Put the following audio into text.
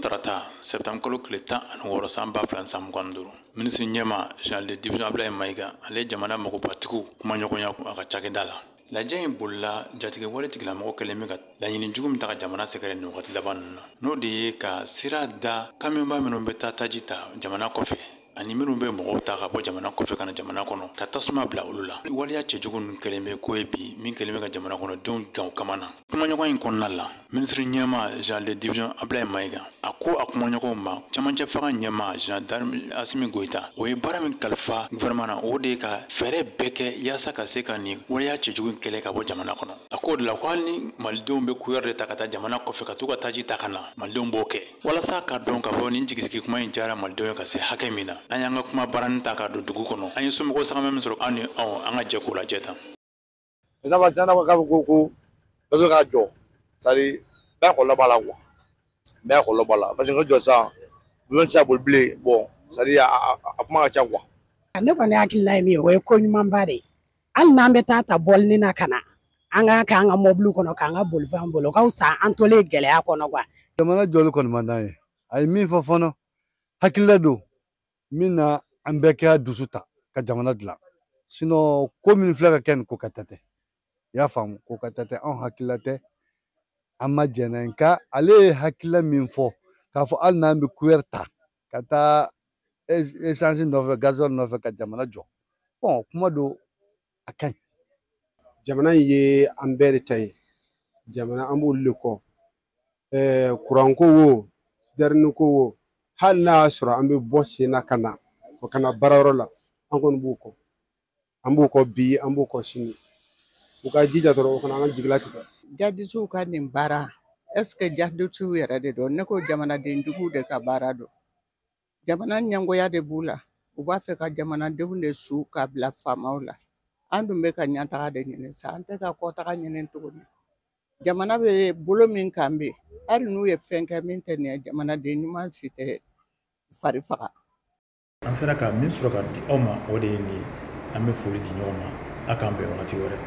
Tarata septembre kalo tile 16 san 2025 minisiri ɲɛma Général de division Ablaye Mayiga ale jamana magobatigiw kumaɲɔgɔnya a ka cakɛda la. Lajɛ in bolila jatigɛ wale tigilamɔgɔ kɛlen bɛ ka laɲini jugu min ta ka jamana sɛgɛrɛ nin wagati laban ninnu na. N'o de ye ka sira da kamiyɔnba minnu bɛ taa taji ta jamana kɔfɛ ani minnu bɛ mɔgɔw ta ka bɔ jamana kɔfɛ ka na jamana kɔnɔ ka tasuma bila olu la. Waleya cɛjugu ninnu kɛlen bɛ ko ye bi min kɛlen bɛ ka jamana kɔnɔdenw gan kama na. Kumaɲɔgɔn in kɔnɔna la minisiri ɲɛma Général de division Ablaye Mayiga a ko a kumaɲɔgɔnw ma camancɛ fanga ɲɛma Général Asimi Goita o ye baara min kalifa gouvernement na o de ye ka fɛɛrɛ bɛɛ kɛ yaasa ka se ka nin waleya cɛjugu kɛlɛ ka bɔ jamana kɔnɔ. A ko de la ko hali ni malidenw bɛ couleur de ta ka taa jamana kɔfɛ ka t'u ka taji ta ka na malidenw b'o kɛ walasa ka dɔn ka fɔ nin jigisigi kuma in diyara malidenw ye ka se hakɛ min na an y'an ka kuma baranin ta ka don dugu kɔnɔ an ye somɔgɔw sagama min sɔrɔ an ni an ka jɛ k'o lajɛ tan. Ko bɛɛ ka jɔ sari bɛɛ kɔlɔlɔ b'a la quoi bɛɛ kɔlɔlɔ b'a la parce que jɔ sa bulon tɛ boli bilen bon sari a kuma ka ca quoi. Ne kɔni hakilina ye min ye o ye ko ɲumanba de ye hali n'an bɛ taa bɔlini na ka na an ka kɛ an ka mɔbili kɔnɔ k'an ka bolifɛn bolo ka fisa an tolen gɛlɛya kɔnɔ quoi. Jamana jɔli kɔni man d'an ye a ye min fɔ fɔlɔ hakilila don min na an bɛɛ kɛ dusu ta ka jamana dilan sinon ko min filɛ ka kɛ nin ko ka tɛ i y'a faamu ko ka tɛ anw hakilila tɛ an ma jɛnna nka ale ye hakilila min fɔ k'a fɔ hali n'an bɛ couleur ta ka taa essence nɔfɛ gasoil nɔfɛ ka jamana jɔ bon kuma don a ka ɲi. Jamana in ye an bɛɛ de ta ye jamana an b'olu de kɔ courant ko wo citerne ko wo hali n'a y'a sɔrɔ an bɛ bɔ sen na ka na baarayɔrɔ la an kɔni b'u kɔ an b'u kɔ bi an b'u kɔ sini u ka jija dɔrɔn o kana an ka jigila tigɛ. Jadisiw ka nin baara est-ce que jadisiw yɛrɛ de don ne ko jamanadenjugu de ka baara don jamana ɲɛngoya de b'u la u b'a fɛ ka jamanadenw de su k'a bila faamaw la an dun bɛ ka ɲɛtaga de ɲini sa an tɛ ka kɔtaga ɲini tuguni jamana bɛ bolo min kan bi hali n'u ye fɛn kɛ min tɛ nin ye jamanaden ɲuman si tɛ fari faga. An sera ka min sɔrɔ ka di aw ma o de ye nin ye an bɛ foli di ɲɔgɔn ma a k'an bɛn wagati wɛrɛ.